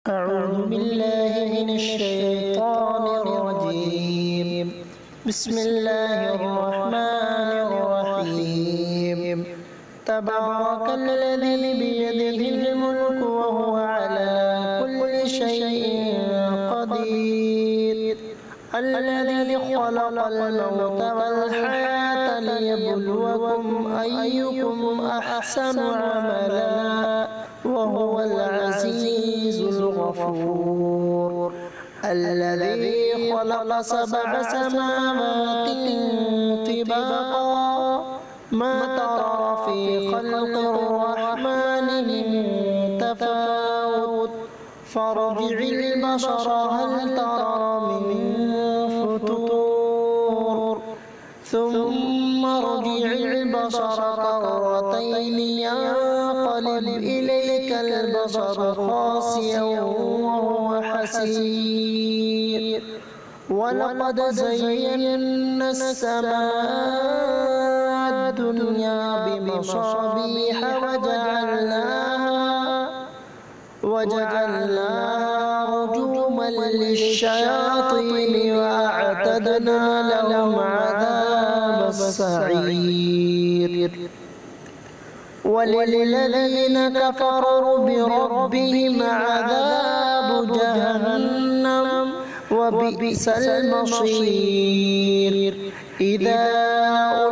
أعوذ بالله من الشيطان الرجيم. بسم الله الرحمن الرحيم. تبارك الذي بيده الملك وهو على كل شيء قدير. الذي خلق الموت والحياة ليبلوكم أيكم أحسن عملا وهو العزيز الغفور. الذي خلق 7 سماوات طباقا ما ترى في خلق الرحمن من تفاوت فارجع البصر هل ترى من فتور ثم ارجع البصر كرتين ينقلب إليك البصر خاسئا وهو حسير. ولقد زينا السماء الدنيا بمصابيح وجعلناها رجوما للشياطين وأعتدنا لهم عذاب السعير. وللذين كفروا بربهم عذاب جهنم وبئس المصير. إذا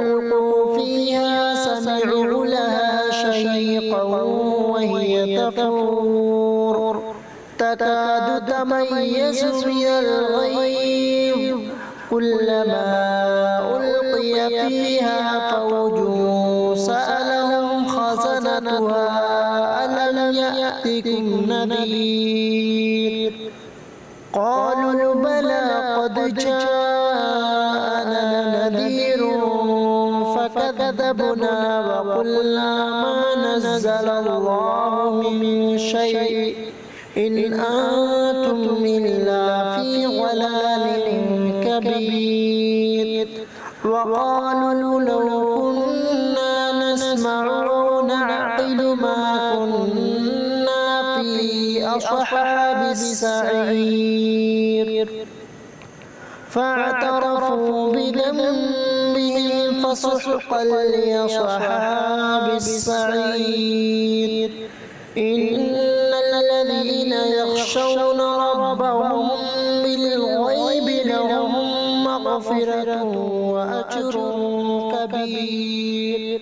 ألقوا فيها سمعوا لها شهيقا وهي تفور تكاد تميز من الغيظ كلما ألقي فيها فوج سألهم خزنتها ألم يأتكم نذير قالوا بلى قد جاءنا نذير فكذبنا وقلنا ما نزل الله من شيء إن أنتم إلا في ضلال كبير. وقالوا لو كنا نسمع أو نعقل ما كنا في أصحاب السعير فاعترفوا بذنبهم فسحقا لأصحاب السعير. إن الذين يخشون ربهم بالغيب لهم مغفرة وأجر كبير.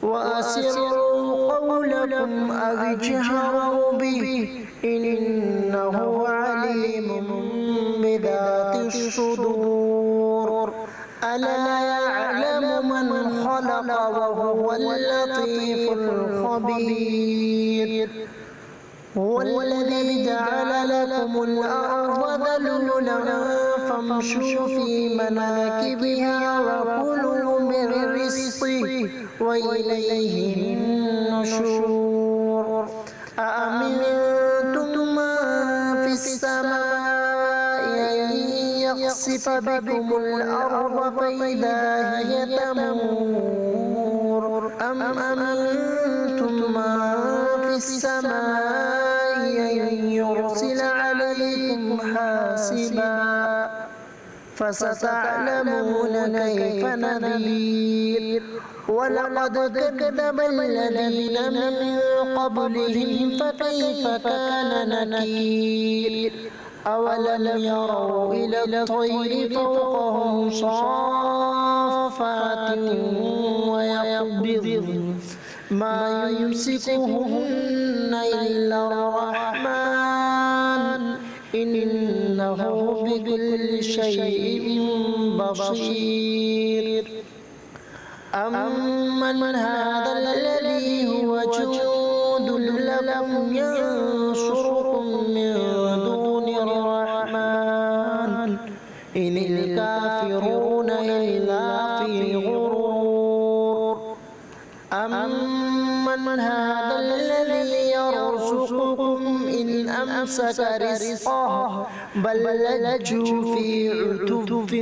وأسروا قولكم أو اجهروا به إنه عليم بذات الصدور. ألا يعلم من خلق وهو اللطيف الخبير. هو الذي جعل لكم الأرض ذلولا فامشوا في مناكبها وكلوا من رزقه وإليه النشور. أأمنتم من في السماء أن يخسف بكم الأرض فإذا هي تمور أم أمنتم من في السماء أن يرسل عليكم حاسبا فستعلمون كيف نذير. ولقد كذب الذين من قبلهم فكيف كان نكير. أولم يروا إلى الطير فوقهم صافات ويقبضن ما يمسكهن إلا الرحمن إنه بكل شيء بصير. أمن هذا الذي هو جند لكم ينصركم من دون الرحمن إن الكافرون إلا في غرور. أمن هذا الذي يرزقكم إن أمسك رزقه بل لجوا في عتب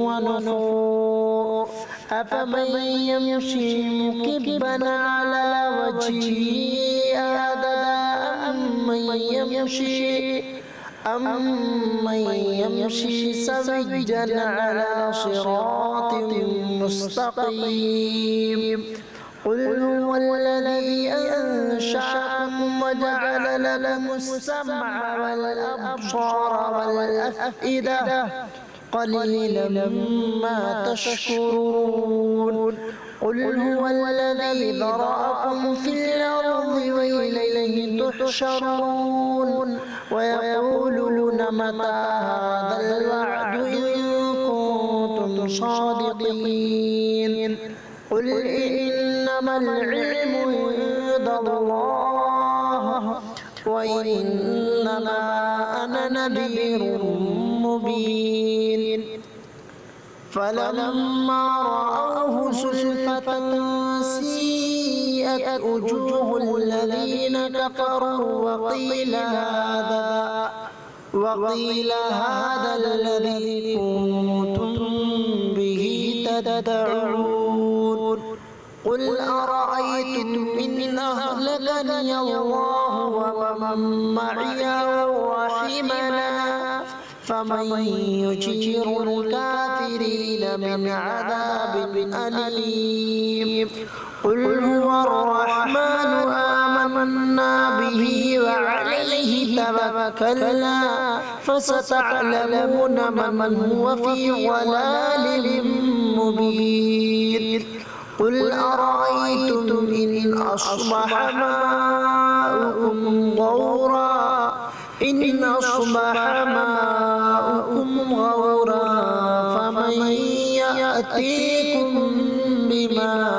ونفور. أفمن يمشي مكبا على وجهه أهدى يمشي سويا على صراط مستقيم. قل هو الذي أنشأكم وجعل لكم السمع والأبصار والأفئدة قليلا ما تشكرون. قل هو الذي ذرأكم في الأرض وإليه تحشرون. ويقولون متى هذا الوعد إن كنتم صادقين. قل إنما العلم عند الله وإنما أنا نذير مبين. فلما رأوه زلفة سيئت وجوه الذين كفروا وقيل هذا الذي كنتم به تدعون. قل أرأيتم إن أهلكني الله ومن معي ورحمنا فمن يجير الكافرين من عذاب أليم. قل هو الرحمن آمنا به وعليه توكلنا فستعلمون من هو في ضلال مبين. قل أرأيتم إن أصبح ماؤكم غورا فمن يأتيكم بماء